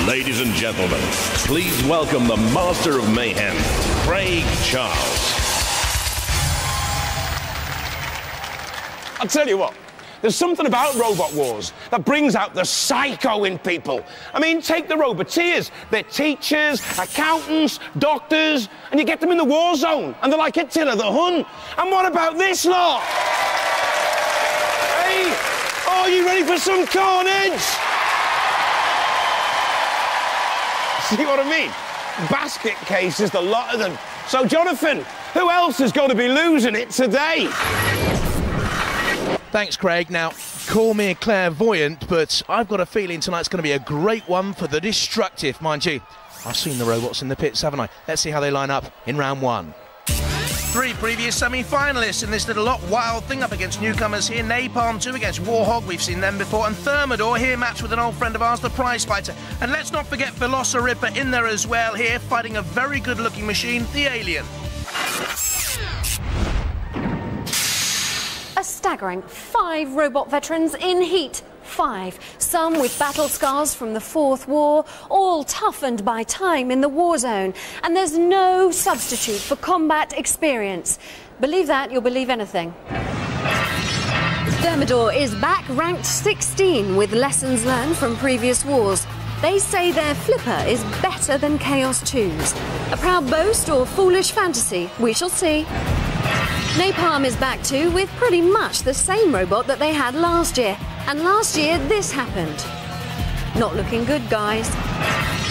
Ladies and gentlemen, please welcome the Master of Mayhem, Craig Charles. I'll tell you what, there's something about Robot Wars that brings out the psycho in people. I mean, take the Roboteers. They're teachers, accountants, doctors, and you get them in the war zone, and they're like Attila the Hun. And what about this lot? Hey, are you ready for some carnage? See what I mean? Basket cases, the lot of them. So, Jonathan, who else is going to be losing it today? Thanks, Craig. Now, call me clairvoyant, but I've got a feeling tonight's going to be a great one for the destructive. Mind you, I've seen the robots in the pits, haven't I? Let's see how they line up in round one. 3 previous semi-finalists in this little lot. Wild Thing up against newcomers here. Napalm 2 against Warhog. We've seen them before. And Thermidor here matched with an old friend of ours, the Prize Fighter. And let's not forget Velociripper in there as well here, fighting a very good-looking machine, the Alien. A staggering 5 robot veterans in heat. 5. Some with battle scars from the Fourth War, all toughened by time in the war zone. And there's no substitute for combat experience. Believe that, you'll believe anything. Thermidor is back ranked 16 with lessons learned from previous wars. They say their flipper is better than Chaos 2's. A proud boast or foolish fantasy? We shall see. Napalm is back too, with pretty much the same robot that they had last year. And last year, this happened. Not looking good, guys.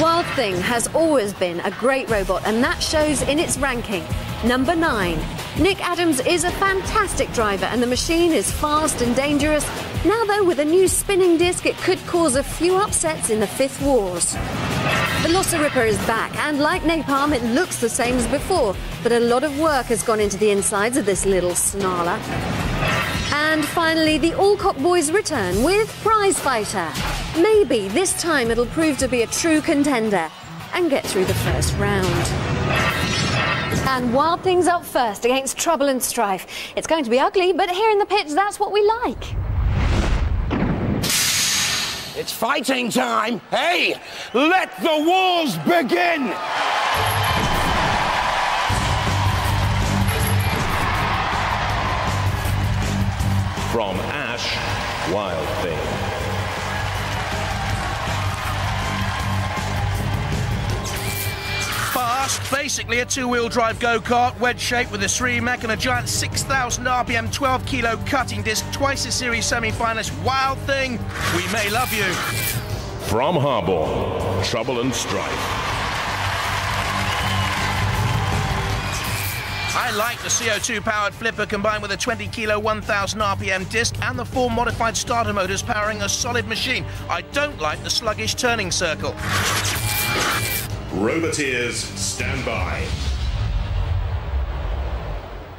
Wild Thing has always been a great robot, and that shows in its ranking. Number 9. Nick Adams is a fantastic driver, and the machine is fast and dangerous. Now, though, with a new spinning disc, it could cause a few upsets in the 5th Wars. Velociripper is back, and like Napalm, it looks the same as before, but a lot of work has gone into the insides of this little snarler. And finally, the Alcock boys return with Prize Fighter. Maybe this time it'll prove to be a true contender and get through the first round. And Wild Thing's up first against Trouble and Strife. It's going to be ugly, but here in the pits, that's what we like. It's fighting time. Hey, let the wars begin. From Ash, Wild Thing. Fast, basically a 2-wheel drive go-kart, wedge shape with a 3-mech and a giant 6,000 RPM 12-kilo cutting disc, twice a series semi-finalist. Wild Thing, we may love you. From Harbour, Trouble and Strife. I like the CO2-powered flipper combined with a 20-kilo 1,000 RPM disc and the 4 modified starter motors powering a solid machine. I don't like the sluggish turning circle. Roboteers, stand by.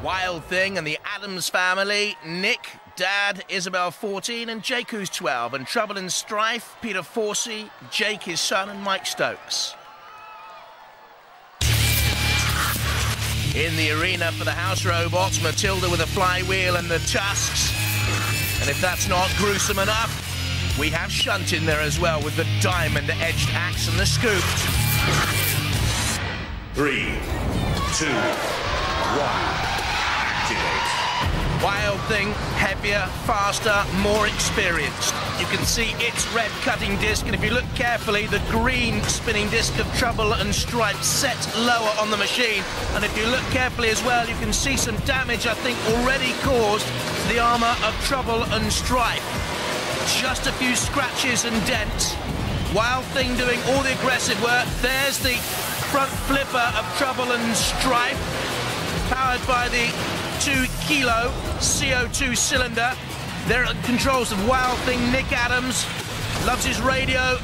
Wild Thing and the Adams family. Nick, Dad, Isabel 14 and Jake who's 12. And Trouble and Strife, Peter Forsey, Jake his son and Mike Stokes. In the arena for the house robots, Matilda with a flywheel and the tusks. And if that's not gruesome enough, we have Shunt in there as well with the diamond-edged axe and the scoop. 3, 2, 1, activate. Wild Thing, heavier, faster, more experienced. You can see its red cutting disc, and if you look carefully, the green spinning disc of Trouble and Strife set lower on the machine. And if you look carefully as well, you can see some damage, I think, already caused to the armour of Trouble and Strife. Just a few scratches and dents. Wild Thing doing all the aggressive work. There's the front flipper of Trouble and Strife, powered by the 2-kilo CO2 cylinder. There are controls of Wild Thing. Nick Adams loves his radio,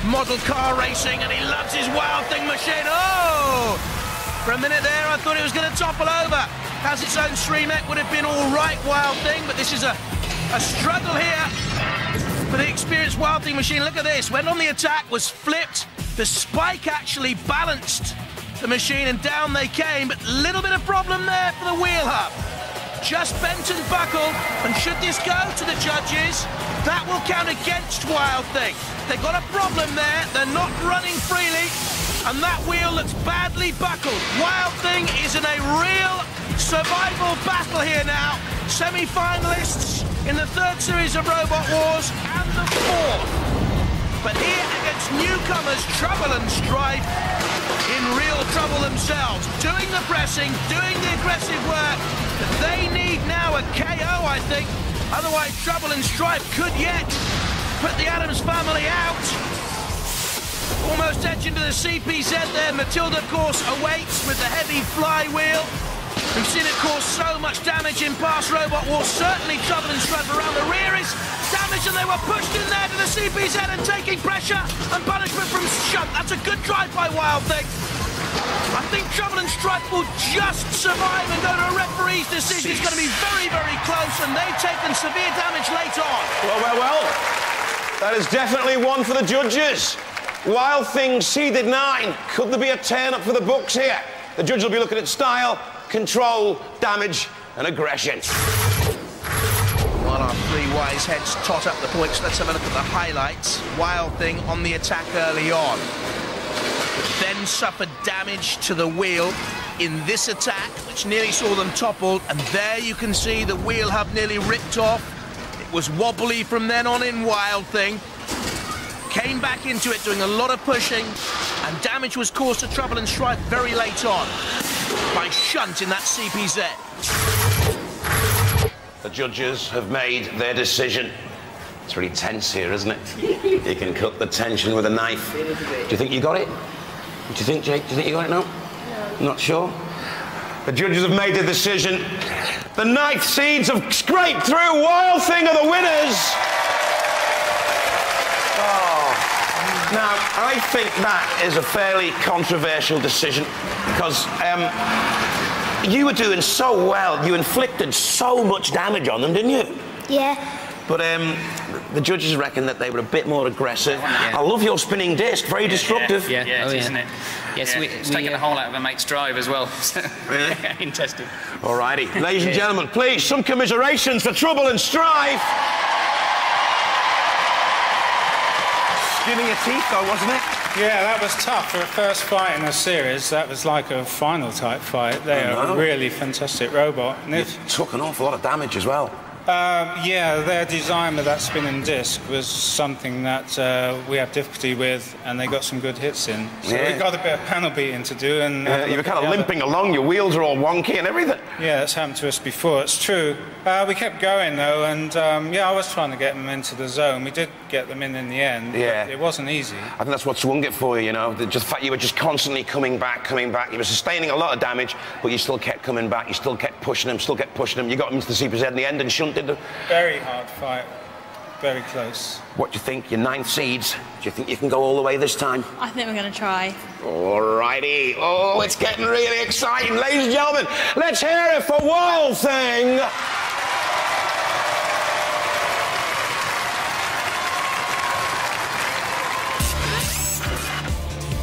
model car racing, and he loves his Wild Thing machine. Oh! For a minute there, I thought it was going to topple over. Has its own 3-mech, would have been all right, Wild Thing, but this is a struggle here for the experienced Wild Thing machine. Look at this. Went on the attack, was flipped. The spike actually balanced the machine, and down they came, but a little bit of problem there for the wheel hub. just bent and buckled, and should this go to the judges, that will count against Wild Thing. They've got a problem there, they're not running freely, and that wheel looks badly buckled. Wild Thing is in a real survival battle here now. Semi-finalists in the 3rd series of Robot Wars and the 4th. But here against newcomers Trouble and Strife, in real trouble themselves, doing the pressing, doing the aggressive work. They need now a KO, I think. Otherwise, Trouble and Strife could yet put the Addams family out. Almost edge into the CPZ there. Matilda, of course, awaits with the heavy flywheel. We've seen it cause so much damage in past Robot Wars. Certainly Trouble and Strife around the rear is damaged, and they were pushed in there to the CPZ and taking pressure and punishment from Shunt. That's a good drive by Wild Thing. I think Trouble and Strife will just survive and go to a referee's decision. It's going to be very, very close, and they've taken severe damage late on. Well. That is definitely one for the judges. Wild Thing seeded 9. Could there be a turn-up for the books here? The judges will be looking at style, control, damage and aggression. While our 3 wise heads tot up the points, let's have a look at the highlights. Wild Thing on the attack early on, then suffered damage to the wheel in this attack, which nearly saw them toppled, and there you can see the wheel hub nearly ripped off. It was wobbly from then on in Wild Thing. Came back into it doing a lot of pushing, and damage was caused to Trouble and Strife very late on by Shunt in that CPZ. The judges have made their decision. It's really tense here, isn't it? You can cut the tension with a knife. Do you think you got it? What do you think, Jake? Do you think you got it now? No. Not sure? The judges have made their decision. The 9th seeds have scraped through. Wild Thing are the winners. Now, I think that is a fairly controversial decision because you were doing so well. You inflicted so much damage on them, didn't you? Yeah. But the judges reckon that they were a bit more aggressive. Yeah. I love your spinning disc, very destructive. Yeah, isn't it? Yes, it's taken a hole out of a mate's drive as well. Really? Interesting. All righty. Ladies and gentlemen, please, some commiserations for Trouble and Strife. Skinning your teeth, though, wasn't it? Yeah, that was tough for a first fight in a series. That was like a final type fight. They are a really fantastic robot. And it took an awful lot of damage as well. Yeah, their design with that spinning disc was something that we had difficulty with, and they got some good hits in. So we got a bit of panel beating to do. And you were kind of limping along, your wheels are all wonky and everything. Yeah, that's happened to us before, it's true. We kept going, though, and yeah, I was trying to get them into the zone. We did get them in the end, but it wasn't easy. I think that's what swung it for you, you know, the fact you were just constantly coming back. You were sustaining a lot of damage, but you still kept coming back, you still kept pushing them, You got them into the CPZ in the end and shunted them. Very hard fight, very close. What do you think, your 9th seeds? Do you think you can go all the way this time? I think we're going to try. All righty. Oh, it's getting really exciting. Ladies and gentlemen, let's hear it for Wild Thing.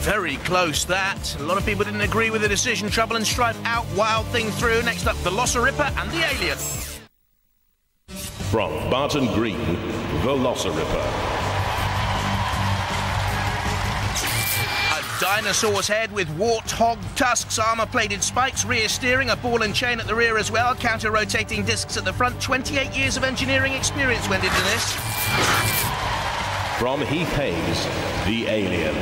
Very close, that. A lot of people didn't agree with the decision. Trouble and Strife out, Wild Thing through. Next up, the Velociripper and the Alien. From Barton Green, Velociripper. A dinosaur's head with warthog tusks, armour-plated spikes, rear steering, a ball and chain at the rear as well, counter-rotating discs at the front. 28 years of engineering experience went into this. From Heath Hayes, the Alien.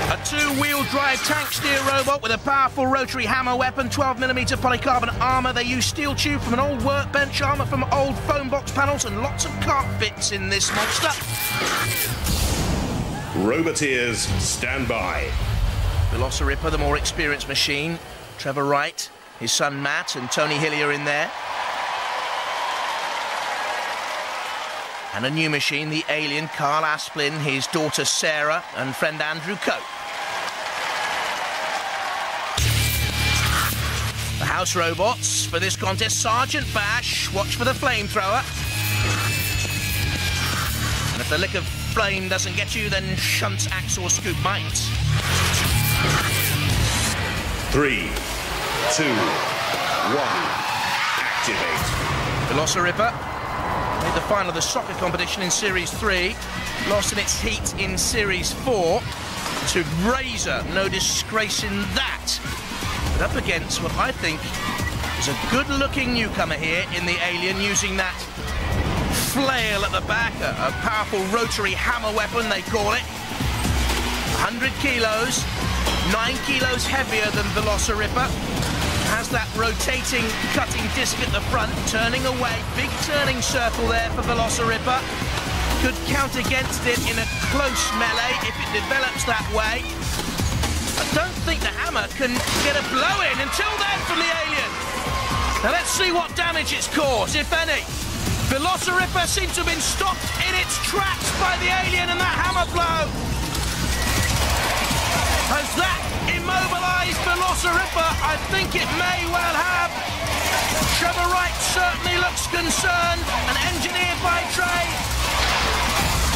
A 2-wheel drive tank steer robot with a powerful rotary hammer weapon, 12mm polycarbonate armour. They use steel tube from an old workbench, armour from old foam box panels, and lots of cart bits in this monster. Roboteers, stand by. Velociripper, the more experienced machine. Trevor Wright, his son Matt, and Tony Hillier in there. And a new machine, the Alien, Carl Asplin, his daughter Sarah, and friend Andrew Cope. The house robots for this contest, Sergeant Bash, watch for the flamethrower. And if the lick of flame doesn't get you, then Shunt's axe or scoop might. 3, 2, 1, activate. Velociripper made the final of the soccer competition in Series 3, lost in its heat in Series 4 to Razor. No disgrace in that. But up against what I think is a good-looking newcomer here in the Alien, using that flail at the back, a powerful rotary hammer weapon, they call it. 100 kilos, 9 kilos heavier than Velociripper. Has that rotating cutting disc at the front, turning away. Big turning circle there for Velociripper. Could count against it in a close melee if it develops that way. I don't think the hammer can get a blow in until then from the Alien. Now let's see what damage it's caused, if any. Velociripper seems to have been stopped in its tracks by the Alien, and that hammer blow has that immobilised Velociripper? I think it may well have. Trevor Wright certainly looks concerned, and engineered by trade.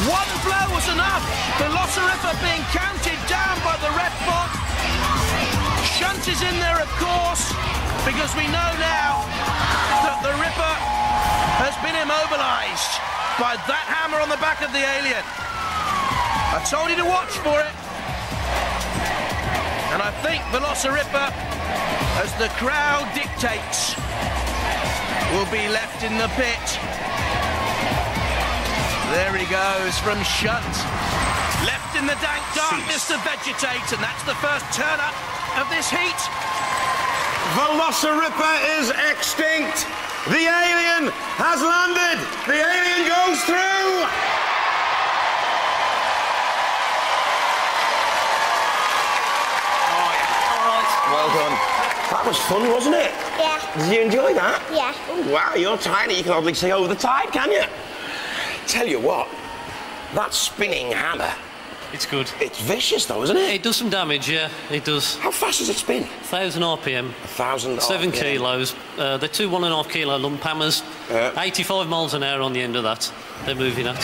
One blow was enough. Velociripper being counted down by the ref bot. Shunt is in there, of course, because we know now that the Ripper has been immobilised by that hammer on the back of the Alien. I told you to watch for it. And I think Velociripper, as the crowd dictates, will be left in the pit. There he goes from Shunt. Left in the dank darkness to vegetate, and that's the first turn-up of this heat. Velociripper is extinct. The Alien has landed. The Alien goes through. Well done. That was fun, wasn't it? Yeah. Did you enjoy that? Yeah. Oh, wow, you're tiny. You can hardly see over the tide, can you? Tell you what, that spinning hammer... It's good. It's vicious, though, isn't it? It does some damage, yeah, it does. How fast does it spin? 1,000 RPM. 1,000 7 RPM. kilos. They're 2 1.5 kilo lump hammers. 85 miles an hour on the end of that. They're moving at.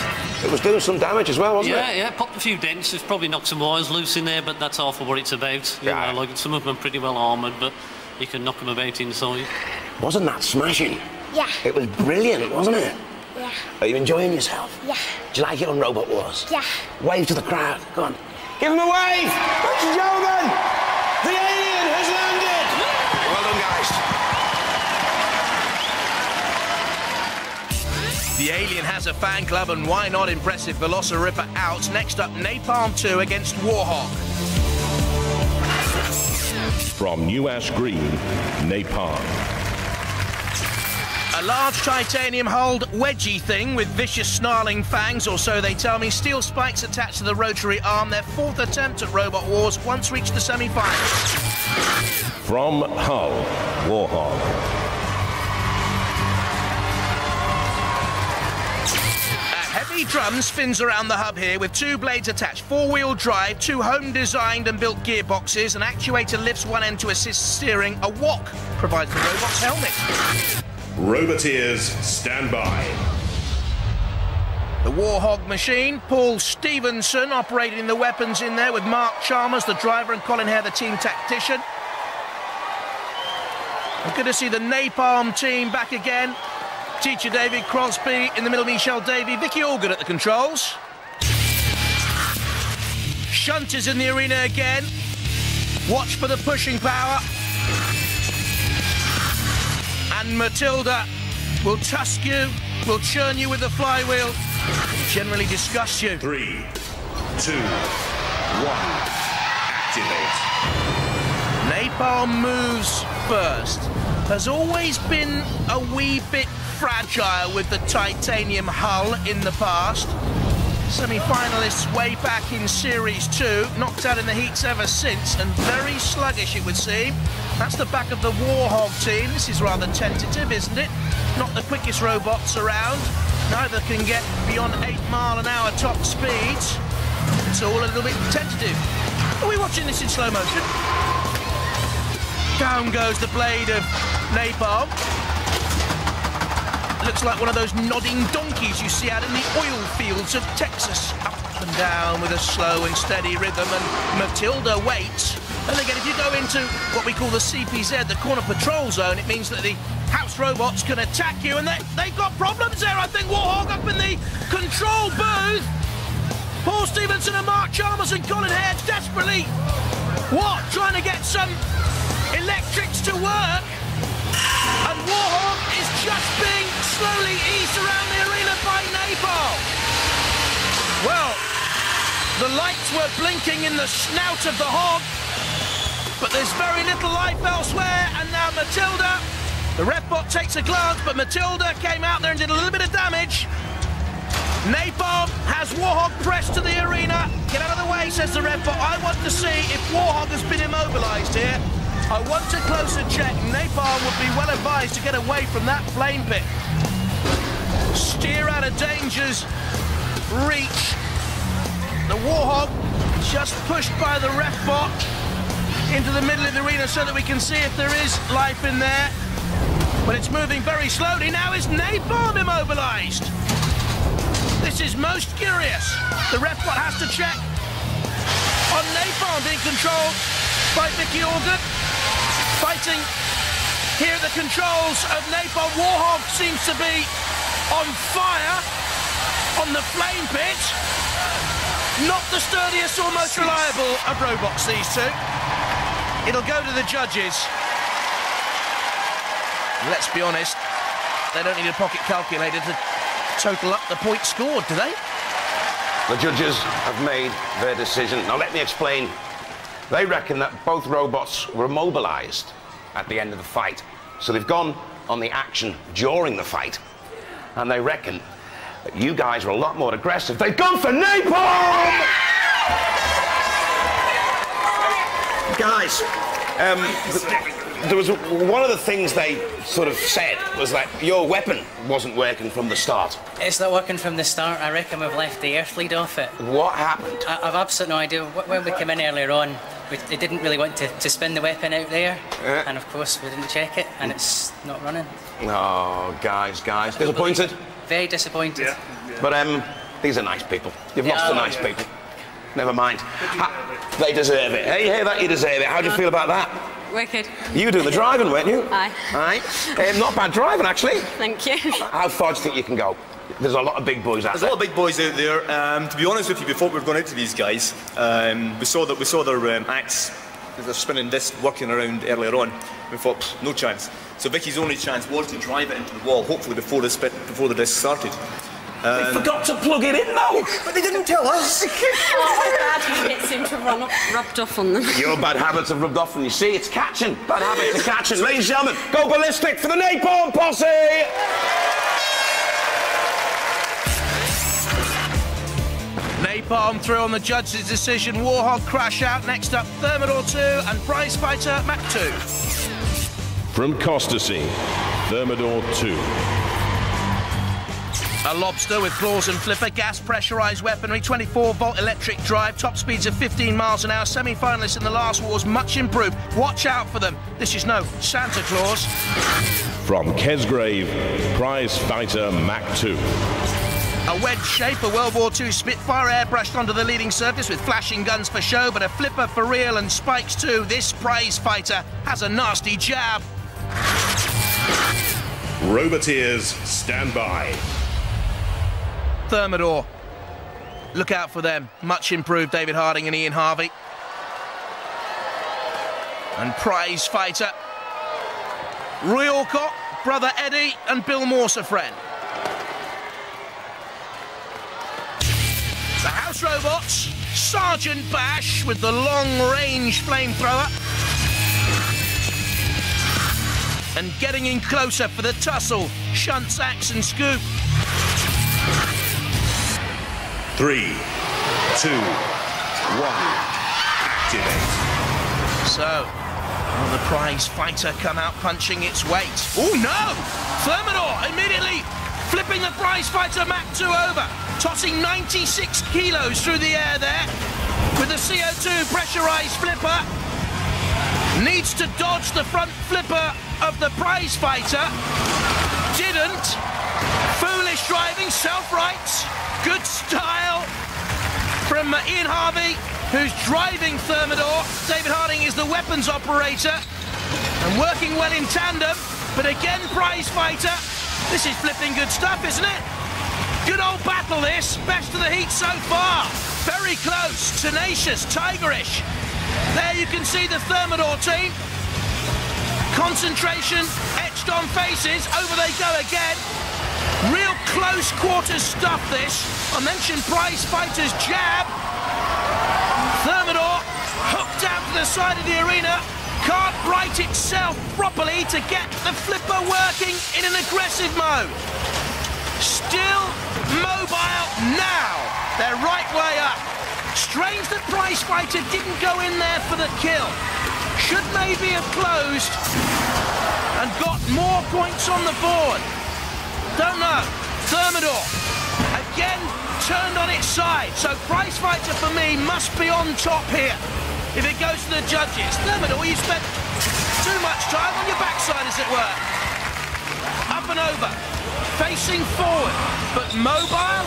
It was doing some damage as well, wasn't it? Yeah, popped a few dents. It's probably knocked some wires loose in there, but that's half of what it's about. You know, like some of them are pretty well armoured, but you can knock them about inside. Wasn't that smashing? Yeah. It was brilliant, wasn't it? Yeah. Are you enjoying yourself? Yeah. Do you like it on Robot Wars? Yeah. Wave to the crowd. Go on. Give them a wave! Ladies and gentlemen, the Alien has landed! Well done, guys. The Alien has a fan club, and why not? Impressive Velociripper out. Next up, Napalm 2 against Warhawk. From New Ash Green, Napalm. A large titanium hulled wedgie thing with vicious snarling fangs, or so they tell me. Steel spikes attached to the rotary arm. Their 4th attempt at Robot Wars, once reached the semi-finals. From Hull, Warhawk. Heavy drum spins around the hub here with 2 blades attached, 4-wheel drive, 2 home-designed and built gearboxes. An actuator lifts one end to assist steering. A wok provides the robot's helmet. Roboteers, stand by. The Warhog machine, Paul Stevenson operating the weapons in there with Mark Chalmers, the driver, and Colin Hare, the team tactician. And good to see the Napalm team back again. Teacher David Crosby in the middle, Michelle Davey, Vicky Allgood at the controls. Shunt is in the arena again. Watch for the pushing power. And Matilda will tusk you, will churn you with the flywheel, generally disgust you. 3, 2, 1, activate. Napalm moves first. Has always been a wee bit fragile with the titanium hull in the past. Semi-finalists way back in Series 2, knocked out in the heats ever since, and very sluggish it would seem. That's the back of the Warhog team. This is rather tentative, isn't it? Not the quickest robots around. Neither can get beyond 8-mile-an-hour top speeds. It's all a little bit tentative. Are we watching this in slow motion? Down goes the blade of Napalm. Looks like one of those nodding donkeys you see out in the oil fields of Texas. Up and down with a slow and steady rhythm, and Matilda waits. And again, if you go into what we call the CPZ, the corner patrol zone, it means that the house robots can attack you, and they've got problems there. I think Warhog up in the control booth. Paul Stevenson and Mark Chalmers and Colin Hare desperately, trying to get some electrics to work. And Warhog is just being slowly eased around the arena by Napalm. Well, the lights were blinking in the snout of the hog, but there's very little life elsewhere, and now Matilda, the RevBot takes a glance, but Matilda came out there and did a little bit of damage. Napalm has Warhog pressed to the arena. Get out of the way, says the RevBot. I want to see if Warhog has been immobilised here. I want a closer check. Napalm would be well advised to get away from that flame pit. Steer out of danger's reach. The Warhog just pushed by the RevBot into the middle of the arena so that we can see if there is life in there. But it's moving very slowly. Now is Napalm immobilised? This is most curious. The RevBot has to check on Napalm being controlled by Vicky Organ. Fighting here at the controls of Napalm. Warhog seems to be on fire on the flame pit. Not the sturdiest or most reliable of robots, these two. It'll go to the judges. Let's be honest, they don't need a pocket calculator to total up the points scored, do they? The judges have made their decision. Now let me explain. They reckon that both robots were immobilised at the end of the fight. So they've gone on the action during the fight. And they reckon that you guys were a lot more aggressive. They've gone for Napalm! Guys, there was one of the things they sort of said was that your weapon wasn't working from the start. It's not working from the start. I reckon we've left the air lead off it. What happened? I've absolutely no idea. When we came in earlier on, they didn't really want to spin the weapon out there, and of course we didn't check it, and it's not running. Oh, guys, disappointed? Very disappointed. Yeah. But these are nice people. You've lost the nice people. Never mind. They deserve it. Hey, you hear that? You deserve it. How do you feel about that? Wicked. You were doing the driving, weren't you? Aye. Aye. Not bad driving, actually. Thank you. How far do you think you can go? There's a lot of big boys out there. There's a lot of big boys out there. To be honest with you, before we were going out to these guys, we saw their acts, their spinning disc working around earlier on. We thought, no chance. So Vicky's only chance was to drive it into the wall, hopefully before the disc started. They forgot to plug it in, though. But they didn't tell us. Bad habits seem to have rubbed off on them. Your bad habits have rubbed off on you. See, it's catching. Bad habits are catching. Ladies and gentlemen, go ballistic for the Napalm Posse! Napalm through on the judge's decision. Warhog crash out. Next up, Thermidor 2 and prize fighter Mac 2. From Costasy, Thermidor 2. A lobster with claws and flipper, gas pressurised weaponry, 24-volt electric drive, top speeds of 15 miles an hour, semi-finalists in the last wars, much improved. Watch out for them. This is no Santa Claus. From Kesgrave, prize fighter Mac 2. A wedge shape, a World War II Spitfire airbrushed onto the leading surface with flashing guns for show, but a flipper for real and spikes too. This prize fighter has a nasty jab. Roboteers, stand by. Thermidor. Look out for them. Much improved David Harding and Ian Harvey. And prize fighter Roy Alcott, brother Eddie and Bill Morsafriend. The House Robots, Sergeant Bash with the long-range flamethrower. And getting in closer for the tussle, Shunts, Axe and Scoop. 3, 2, 1, activate. So, will the prize fighter come out punching its weight? Oh no! Thermidor immediately flipping the prize fighter Mac 2 over, tossing 96 kilos through the air there with the CO2 pressurised flipper. Needs to dodge the front flipper of the prize fighter. Didn't. Foolish driving, self-rights. Good style from Ian Harvey, who's driving Thermidor. David Harding is the weapons operator and working well in tandem, But again, Prize Fighter. This is flipping good stuff, isn't it? Good old battle, this. Best of the heat so far. Very close, tenacious, tigerish. There you can see the Thermidor team. Concentration etched on faces. Over they go again. Real close quarters stuff, this. I mentioned Prize Fighter's jab. Thermidor hooked out to the side of the arena. Can't right itself properly to get the flipper working in an aggressive mode. Still mobile now. They're right way up. Strange that Prize Fighter didn't go in there for the kill. Should maybe have closed and got more points on the board. Don't know. Thermidor again turned on its side. So Prize Fighter for me must be on top here. If it goes to the judges. Thermidor, you spent too much time on your backside, as it were. Up and over. Facing forward. But mobile?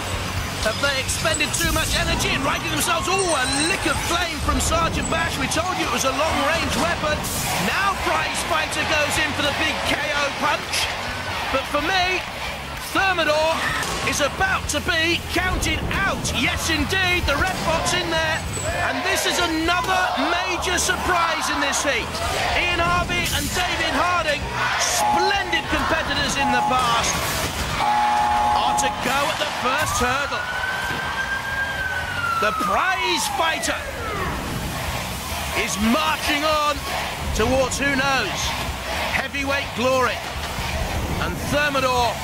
Have they expended too much energy and righted themselves? Oh, a lick of flame from Sergeant Bash. We told you it was a long-range weapon. Now Prize Fighter goes in for the big KO punch. But for me, Thermidor is about to be counted out. Yes, indeed, the red box in there. And this is another major surprise in this heat. Ian Harvey and David Harding, splendid competitors in the past, are to go at the first hurdle. The Prize Fighter is marching on towards, who knows, heavyweight glory. And Thermidor,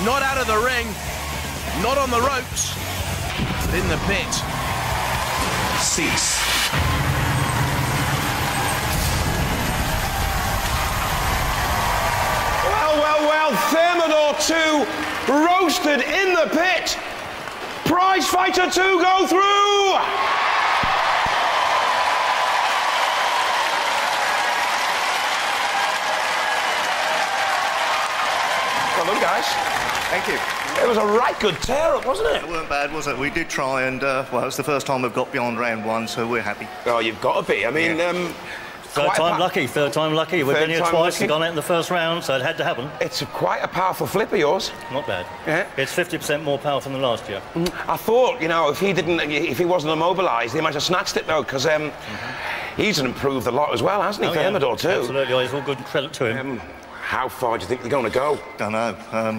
not out of the ring, not on the ropes, but in the pit. Cease. Well, Thermidor 2 roasted in the pit. Prize Fighter 2 go through. Well done, guys. Thank you. It was a right good tear-up, wasn't it? It weren't bad, was it? We did try, and well, it's the first time we've got beyond round one, so we're happy. Oh, you've got to be. I mean, Third time lucky. We've been here twice and gone out in the first round, so it had to happen. It's quite a powerful flipper, yours. Not bad. Yeah. It's 50% more powerful than last year. I thought, you know, if he wasn't immobilised, he might have snatched it though, because he's improved a lot as well, hasn't he? Thermidor too. Absolutely. It's all good credit to him. How far do you think they're going to go? Don't know.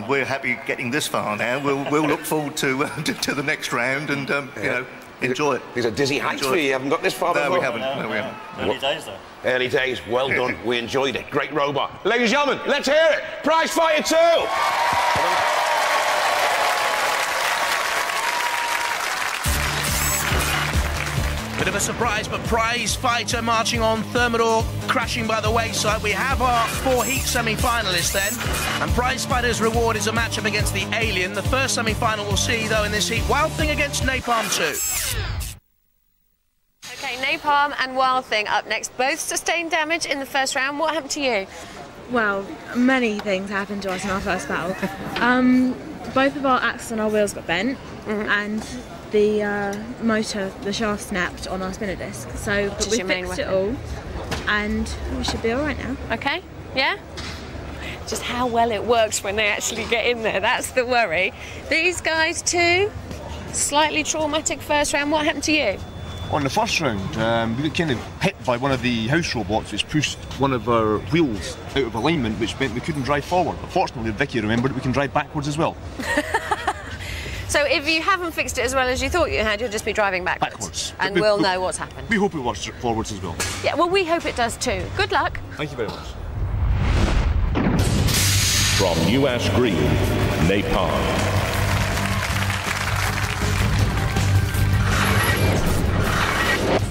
We're happy getting this far now. We'll look forward to the next round and you know, enjoy it. These are dizzy heights for you. You haven't got this far before. We haven't. No, we haven't. Early days though. Early days. Well done. We enjoyed it. Great robot. Ladies and gentlemen, let's hear it. Prize Fighter 2. Bit of a surprise, but Prize Fighter marching on, Thermidor crashing by the wayside. We have our 4 heat semi-finalists then, and Prize Fighter's reward is a matchup against the Alien. The first semi-final we'll see, though, in this heat, Wild Thing against Napalm 2. OK, Napalm and Wild Thing up next. Both sustained damage in the first round. What happened to you? Well, many things happened to us in our first battle. Both of our axles and our wheels got bent, and the motor, the shaft snapped on our spinner disc. So but we fixed it all, and we should be all right now. OK, yeah? Just how well it works when they actually get in there, that's the worry. These guys too, slightly traumatic first round. What happened to you? On the first round, we got kind of hit by one of the house robots, which pushed one of our wheels out of alignment, which meant we couldn't drive forward. Unfortunately, Vicky remembered we can drive backwards as well. So if you haven't fixed it as well as you thought you had, you'll just be driving backwards. And we'll know what's happened. We hope it works forwards as well. Yeah, well, we hope it does too. Good luck. Thank you very much. From New Ash Green, Napalm.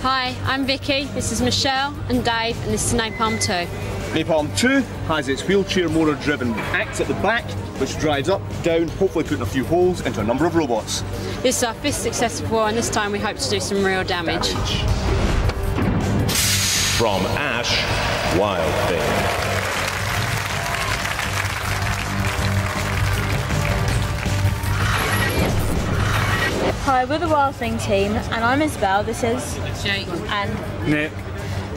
Hi, I'm Vicky, this is Michelle and Dave, and this is Napalm 2. Napalm 2 has its wheelchair motor driven axe at the back, which drives up, down, hopefully putting a few holes into a number of robots. This is our 5th successive war, and this time we hope to do some real damage. From Ash, Wild Thing. Hi, we're the Wild Thing team, and I'm Isabel. This is Jake and Nick.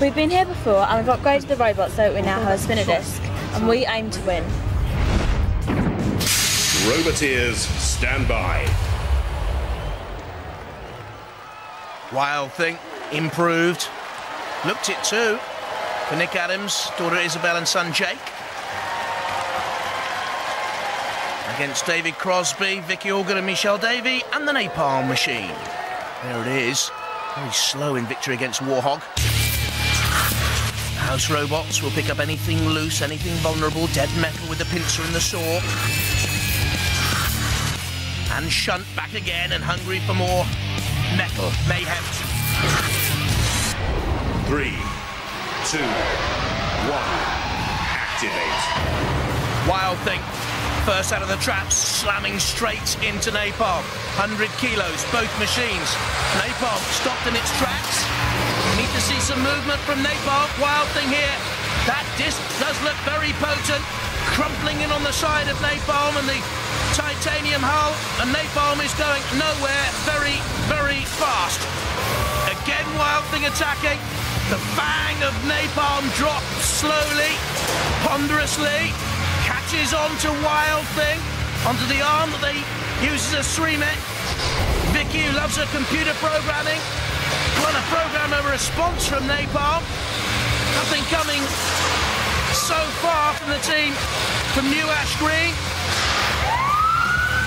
We've been here before, and we've upgraded the robot so that we now have a spinner disc. and we aim to win. Roboteers, stand by. Wild Thing, improved. Looked it too for Nick Adams, daughter Isabel and son Jake. Against David Crosby, Vicky Organ and Michelle Davey, and the Napalm Machine. There it is. Very slow in victory against Warhog. House robots will pick up anything loose, anything vulnerable, dead metal with the pincer and the saw. And Shunt back again and hungry for more metal mayhem. 3, 2, 1, activate. Wild Thing, first out of the traps, slamming straight into Napalm. 100 kilos, both machines. Napalm stopped in its tracks. We need to see some movement from Napalm. Wild Thing here. That disc does look very potent. Crumpling in on the side of Napalm and the titanium hull. And Napalm is going nowhere, very, very fast. Again, Wild Thing attacking. The bang of Napalm drops slowly, ponderously. Catches onto Wild Thing, onto the arm that they use as a streamer. Vicky, who loves her computer programming, trying to program a response from Napalm. Nothing coming so far from the team from New Ash Green.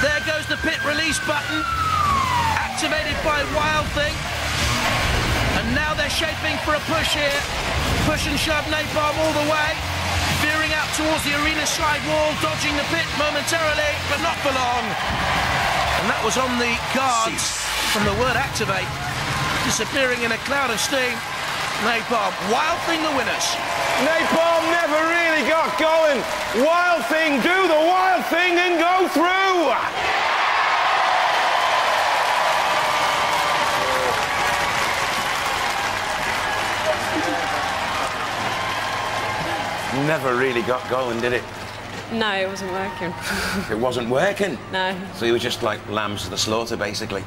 There goes the pit release button, activated by Wild Thing. And now they're shaping for a push here. Push and shove Napalm all the way. Veering out towards the arena side wall, dodging the pit momentarily, but not for long. And that was on the guards from the word activate, disappearing in a cloud of steam. Napalm, Wild Thing the winners. Napalm never really got going. Wild Thing, do the Wild Thing and go through. Never really got going, did it? No, it wasn't working. It wasn't working? No. So you were just like lambs to the slaughter, basically?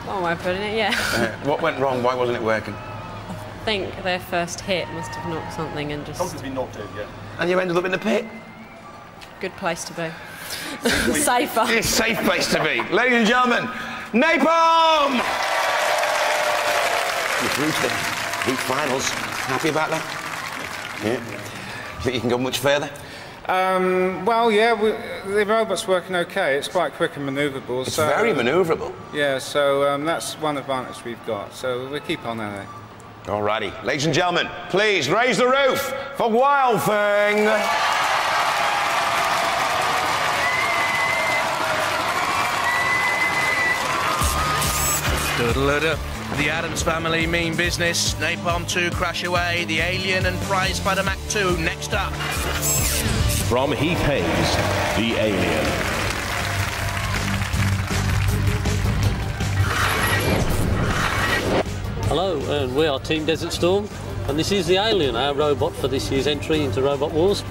One way of putting it, yeah. What went wrong? Why wasn't it working? I think their first hit must have knocked something and just... Something's been knocked out, yeah. And you ended up in the pit? Good place to be. Safer. It's a safe place to be. Ladies and gentlemen, Napalm! You're through to the heat finals. Happy about that? Yeah. Think you can go much further? Well, yeah, the robot's working okay. It's quite quick and manoeuvrable. It's very manoeuvrable. Yeah, so that's one advantage we've got. So we keep on at it. Alrighty. Ladies and gentlemen, please raise the roof for Wild Thing. The Adams Family mean business. Napalm 2 crash away. The Alien and Prize Fighter Mach 2 next up. From Heath Hayes, the Alien. Hello, and we are Team Desert Storm, and this is the Alien, our robot for this year's entry into Robot Wars.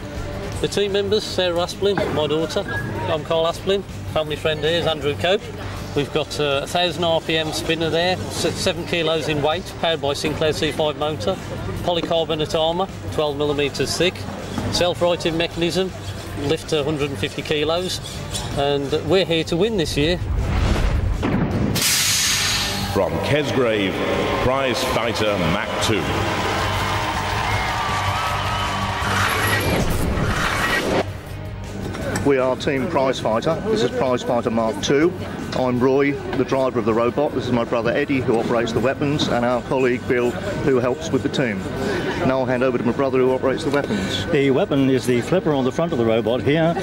The team members, Sarah Asplin, my daughter. I'm Carl Asplin. Family friend here is Andrew Cope. We've got a 1000 RPM spinner there, 7 kilos in weight, powered by Sinclair C5 motor, polycarbonate armour, 12mm thick, self-righting mechanism, lift to 150 kilos, and we're here to win this year. From Kesgrave, Prize Fighter Mach 2. We are Team Prize Fighter. This is Prize Fighter Mark 2. I'm Roy, the driver of the robot. This is my brother Eddie, who operates the weapons, and our colleague Bill, who helps with the team. Now I'll hand over to my brother, who operates the weapons. The weapon is the flipper on the front of the robot here.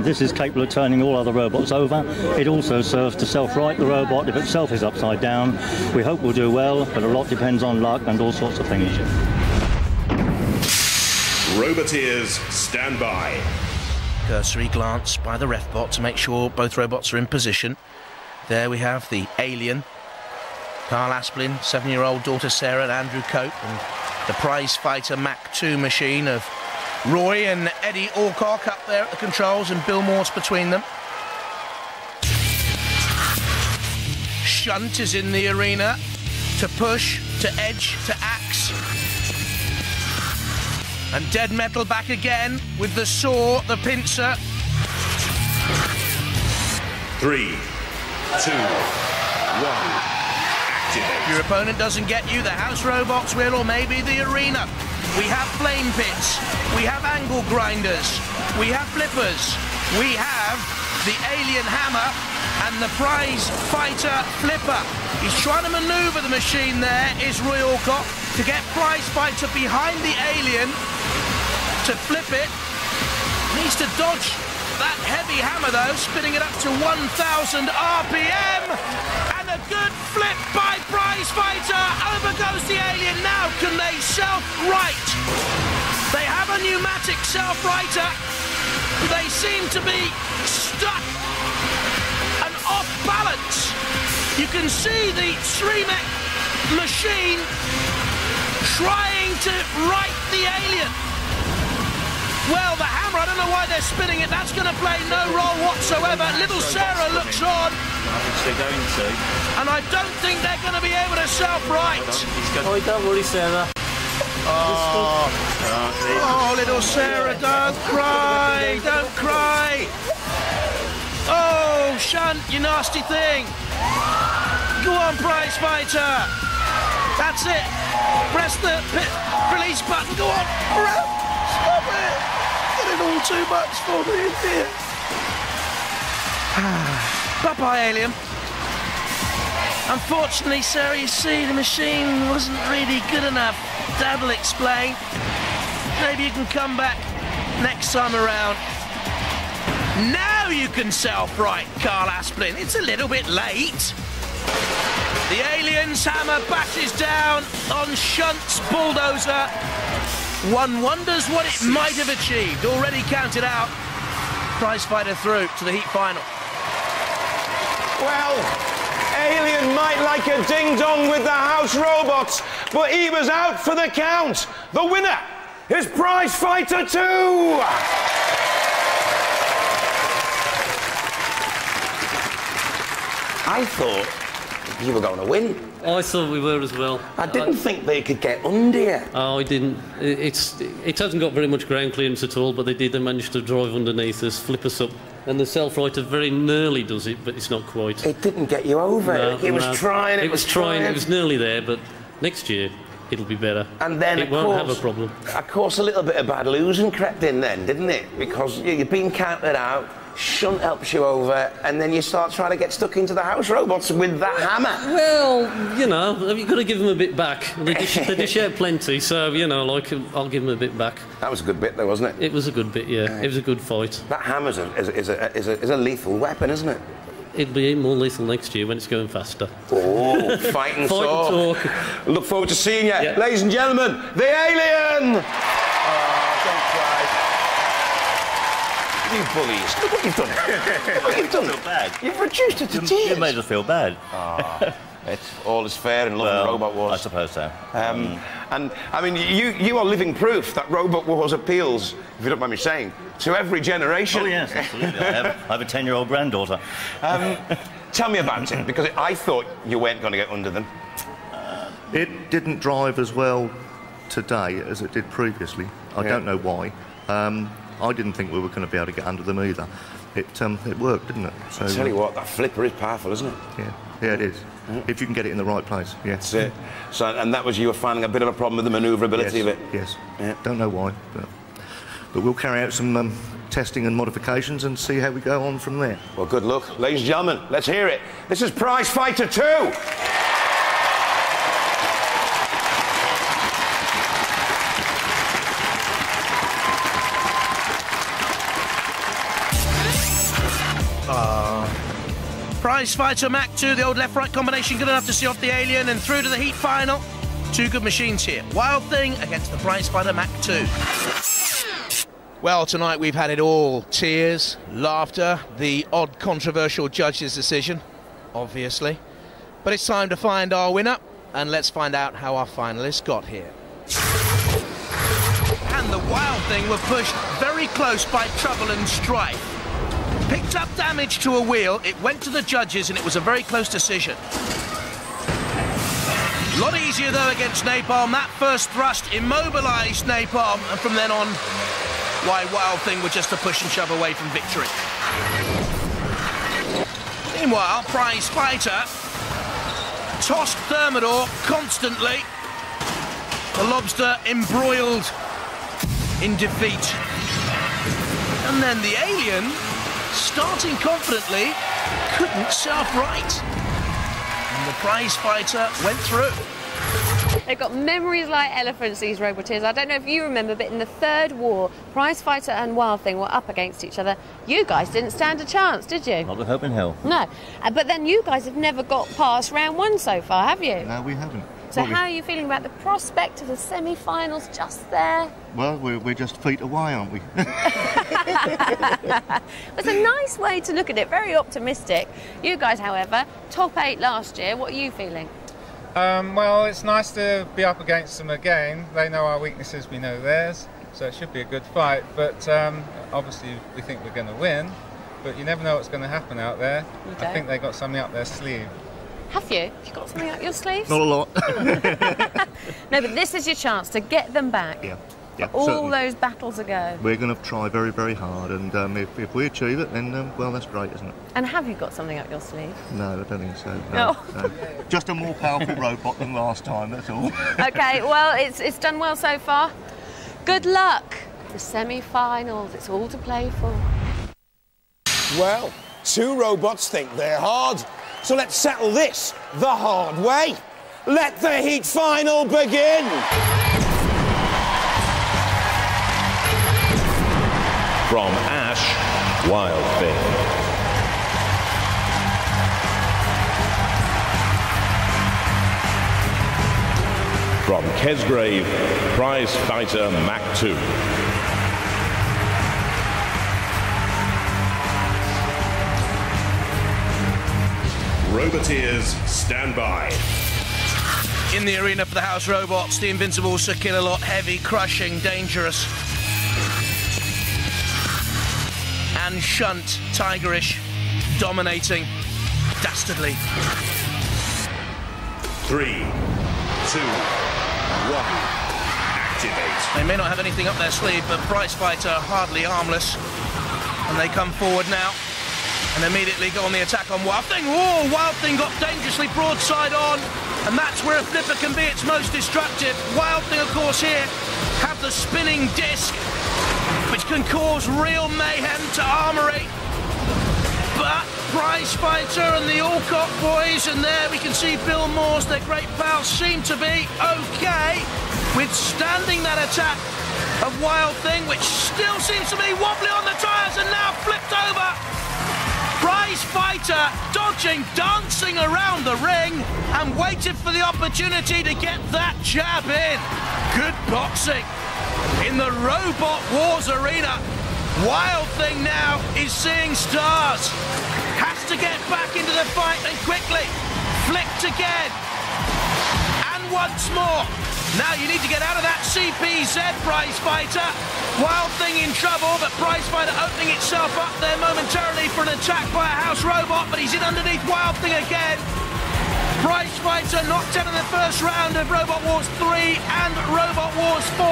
This is capable of turning all other robots over. It also serves to self-right the robot if itself is upside down. We hope we'll do well, but a lot depends on luck and all sorts of things. Roboteers, stand by. Cursory glance by the ref bot to make sure both robots are in position. There we have the Alien, Carl Asplin, 7-year-old daughter Sarah, and Andrew Cope, and the Prize Fighter Mach 2 machine of Roy and Eddie Alcock up there at the controls, and Bill Morse between them. Shunt is in the arena to push, to edge, to axe. And Dead Metal back again with the saw, the pincer. 3, 2, 1. Activate. Your opponent doesn't get you, the house robots will, or maybe the arena. We have flame pits, we have angle grinders, we have flippers, we have the alien hammer and the prize fighter flipper. He's trying to maneuver the machine there, is Roy Alcott, to get prize fighter behind the alien to flip it. Needs to dodge that heavy hammer though, spinning it up to 1,000 RPM. And a good flip by prize fighter. Over goes the alien now. Can they self-right? They have a pneumatic self-righter. They seem to be stuck and off balance. You can see the Sremek machine trying to right the alien. Well, the hammer, I don't know why they're spinning it. That's going to play no role whatsoever. Little Sarah looks on. I think they're going to. And I don't think they're going to be able to self-right. Oh, don't worry, Sarah. Oh, little Sarah, don't cry. Don't cry. Oh, Shunt, you nasty thing. Go on, prize fighter. That's it. Press the release button. Go on. Stop it. Getting all too much for me in here. Bye-bye, alien. Unfortunately, Sarah, you see, the machine wasn't really good enough. Dad will explain. Maybe you can come back next time around. Now you can self-right, Carl Asplin. It's a little bit late. The alien's hammer bashes down on Shunt's bulldozer. One wonders what it might have achieved. Already counted out. Prize fighter through to the heat final. Well, Alien might like a ding-dong with the house robots, but he was out for the count. The winner is Prize Fighter 2! I thought you were going to win. I thought we were as well. I didn't think they could get under you. Oh, I didn't. It hasn't got very much ground clearance at all, but they did. They managed to drive underneath us, flip us up. And the self-righter very nearly does it, but it's not quite. It didn't get you over. No, it was trying, it was trying. It was nearly there, but next year it'll be better. And then, it won't have a problem. Of course, a little bit of bad losing crept in then, didn't it? Because you've been counted out, Shunt helps you over, and then you start trying to get stuck into the house robots with that hammer. Well, you know, you've got to give them a bit back. They dish out plenty, so, you know, like, I'll give them a bit back. That was a good bit, though, wasn't it? It was a good bit, yeah. It was a good fight. That hammer's is a lethal weapon, isn't it? It'll be more lethal next year when it's going faster. Oh, fight and talk. Look forward to seeing you. Yeah. Ladies and gentlemen, the Alien! Oh, don't cry. You bullies. Look what you've done. Look what you've done. I feel bad. You've reduced it to tears. You made us feel bad. Oh, it's all is fair in love and Robot Wars. I suppose so. And, I mean, you are living proof that Robot Wars appeals, if you don't mind me saying, to every generation. Oh, yes, absolutely. I have a 10-year-old granddaughter. Tell me about it, because I thought you weren't going to get under them. It didn't drive as well today as it did previously. I don't know why. I didn't think we were going to be able to get under them either. It worked, didn't it? So, I tell you what, that flipper is powerful, isn't it? Yeah, it is. If you can get it in the right place, yes. That's it. So, and that was you were finding a bit of a problem with the manoeuvrability of it? Yes. Yeah. Don't know why, but we'll carry out some testing and modifications and see how we go on from there. Well, good luck. Ladies and gentlemen, let's hear it. This is Prize Fighter 2! Prize Fighter Mach 2, the old left-right combination, good enough to see off the alien and through to the heat final. Two good machines here. Wild Thing against the Prize Fighter Mach 2. Well, tonight we've had it all. Tears, laughter, the odd controversial judge's decision, obviously. But it's time to find our winner, and let's find out how our finalists got here. And the Wild Thing were pushed very close by Trouble and Strife. Picked up damage to a wheel, it went to the judges, and it was a very close decision. A lot easier though against Napalm. That first thrust immobilised Napalm, and from then on, why, Wild Thing were just a push and shove away from victory. Meanwhile, Prize Fighter tossed Thermidor constantly. The Lobster embroiled in defeat. And then the Alien, starting confidently, couldn't surf right. And the Prize Fighter went through. They've got memories like elephants, these Roboteers. I don't know if you remember, but in the third war, Prize Fighter and Wild Thing were up against each other. You guys didn't stand a chance, did you? Not a hope in hell. No. But then you guys have never got past round one so far, have you? No, we haven't. So how are you feeling about the prospect of the semi-finals just there? Well, we're just feet away, aren't we? It's a nice way to look at it, very optimistic. You guys, however, top 8 last year. What are you feeling? Well, it's nice to be up against them again. They know our weaknesses, we know theirs, so it should be a good fight. But obviously we think we're going to win, but you never know what's going to happen out there. I think they got something up their sleeve. Have you? Have you got something up your sleeves? Not a lot. No, but this is your chance to get them back. Yeah, all certainly. those battles ago. We're going to try very, very hard, and if we achieve it, then, well, that's great, isn't it? And have you got something up your sleeve? No, I don't think so. No. Just a more powerful robot than last time, that's all. OK, well, it's done well so far. Good luck. The semi-finals, it's all to play for. Well, 2 robots think they're hard. So let's settle this the hard way. Let the heat final begin. From Ash, Wild Thing. From Kesgrave, Prize Fighter Mach 2. Roboteers, stand by. In the arena for the House Robots, the Invincible Sir Killalot, heavy, crushing, dangerous. And Shunt, tigerish, dominating, dastardly. 3, 2, 1, activate. They may not have anything up their sleeve, but Prize Fighter hardly harmless. And they come forward now. And immediately go on the attack on Wild Thing. Whoa, Wild Thing got dangerously broadside on, and that's where a flipper can be its most destructive. Wild Thing, of course, here have the spinning disc, which can cause real mayhem to Armory. But Prize Fighter and the Alcott boys, and there we can see Bill Moore's, their great pals, seem to be okay withstanding that attack of Wild Thing, which still seems to be wobbly on the tyres and now flipped over. Prize Fighter dodging, dancing around the ring and waited for the opportunity to get that jab in. Good boxing in the Robot Wars arena. Wild Thing now is seeing stars. Has to get back into the fight and quickly. Flicked again. And once more. Now you need to get out of that CPZ, Prize Fighter. Wild Thing in trouble, but Prize Fighter opening itself up there momentarily for an attack by a House Robot, but he's in underneath Wild Thing again. Prize Fighter knocked out in the first round of Robot Wars 3 and Robot Wars 4.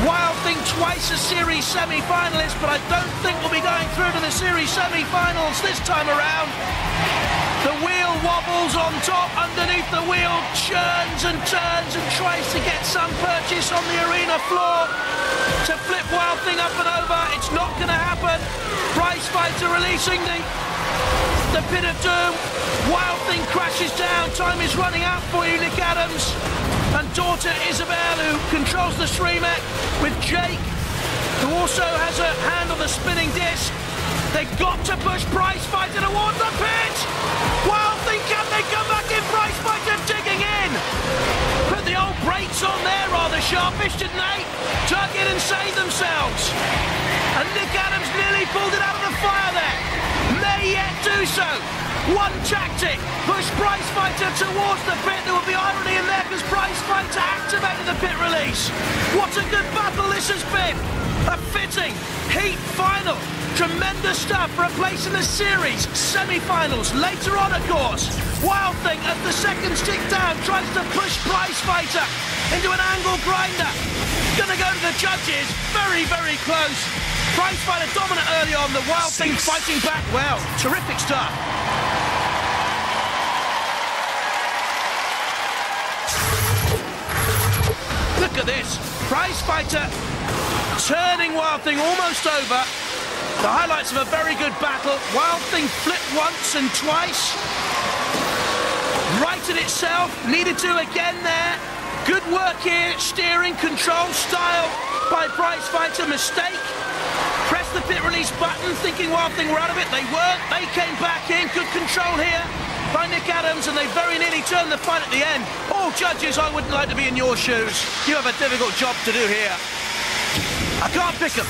Wild Thing twice a series semi-finalist, but I don't think we'll be going through to the series semi-finals this time around. The wheel wobbles on top, underneath the wheel churns and turns and tries to get some purchase on the arena floor to flip Wild Thing up and over. It's not going to happen. Prize Fighter releasing the pit of doom. Wild Thing crashes down. Time is running out for you, Nick Adams. And daughter Isabel, who controls the Streamek, with Jake, who also has a hand on the spinning disc. They've got to push Prize Fighter towards the pit. Wild Thing, can they come back in? Prize Fighter digging in. Put the old brakes on there rather sharpish, didn't they? Tuck in and save themselves. And Nick Adams nearly pulled it out of the fire there. May yet do so. One tactic, push Prize Fighter towards the pit. There will be irony in there because Prize Fighter activated the pit release. What a good battle this has been. A fitting heat final. Tremendous stuff for a place in the series. Semi-finals later on, of course. Wild Thing, as the second stick down, tries to push Prize Fighter into an angle grinder. Gonna go to the judges. Very, very close. Prize Fighter dominant early on. The Wild Thing fighting back well. Terrific stuff. Look at this. Prize Fighter turning Wild Thing almost over. The highlights of a very good battle. Wild Thing flipped once and twice. Righted itself. Needed to again there. Good work here. Steering, control, style by Prize Fighter. Mistake. Press the pit release button, thinking Wild Thing were out of it. They weren't. They came back in. Good control here by Nick Adams, and they very nearly turned the fight at the end. Oh, judges, I wouldn't like to be in your shoes. You have a difficult job to do here. I can't pick them.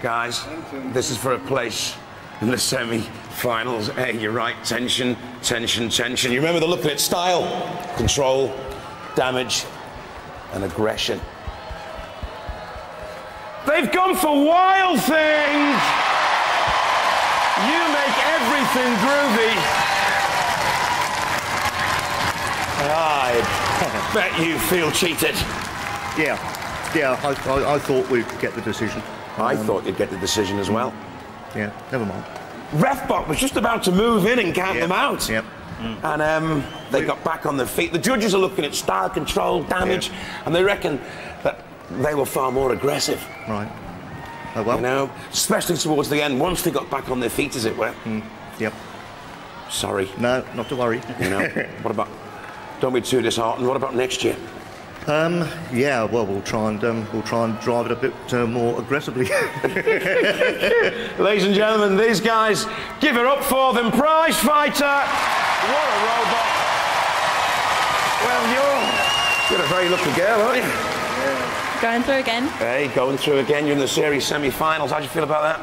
Guys, this is for a place in the semi-finals. Hey, you're right. Tension, tension, tension. You remember the look at it. Style, control, damage, and aggression. They've gone for Wild Thing! You make everything groovy. I bet you feel cheated. Yeah, I thought we'd get the decision. I thought you'd get the decision as well. Yeah, never mind. Refbot was just about to move in and count them out. Yep. And they got back on their feet. The judges are looking at style, control, damage, and they reckon that they were far more aggressive. Right. Oh, well. You know, especially towards the end, once they got back on their feet, as it were. Yep. Sorry. No, not to worry. You know, what about, don't be too disheartened, what about next year? Yeah, well, we'll try and drive it a bit more aggressively. Ladies and gentlemen, these guys, give it up for them. Prize Fighter! What a robot. Well, you're a very lucky girl, aren't you? Going through again. Hey, going through again. You're in the series semi-finals. How do you feel about that?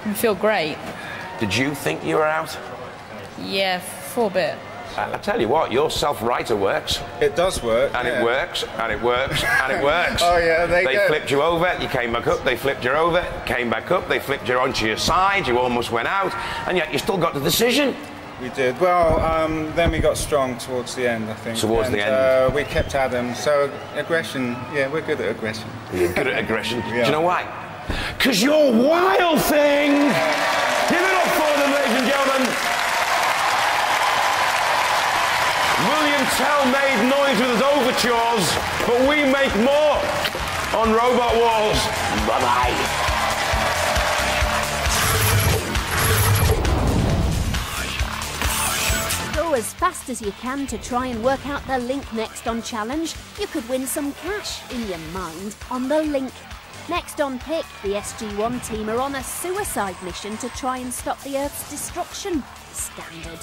I feel great. Did you think you were out? Yeah, for a bit. I tell you what, your self-writer works. It does work. And it works, and it works, and it works. Oh, yeah, they flipped you over, you came back up, they flipped you over, came back up, they flipped you onto your side, you almost went out, and yet you still got the decision. We did. Well, then we got strong towards the end, I think. Towards the end. We kept Adam. So aggression, yeah, we're good at aggression. You're good at aggression. Yeah. Do you know why? Because you're Wild Thing! Give it up for them, ladies and gentlemen. William Tell made noise with his overtures, but we make more on Robot Wars. Bye-bye. Go as fast as you can to try and work out the link next on Challenge. You could win some cash in your mind on the link. Next on Pick, the SG-1 team are on a suicide mission to try and stop the Earth's destruction. Standard.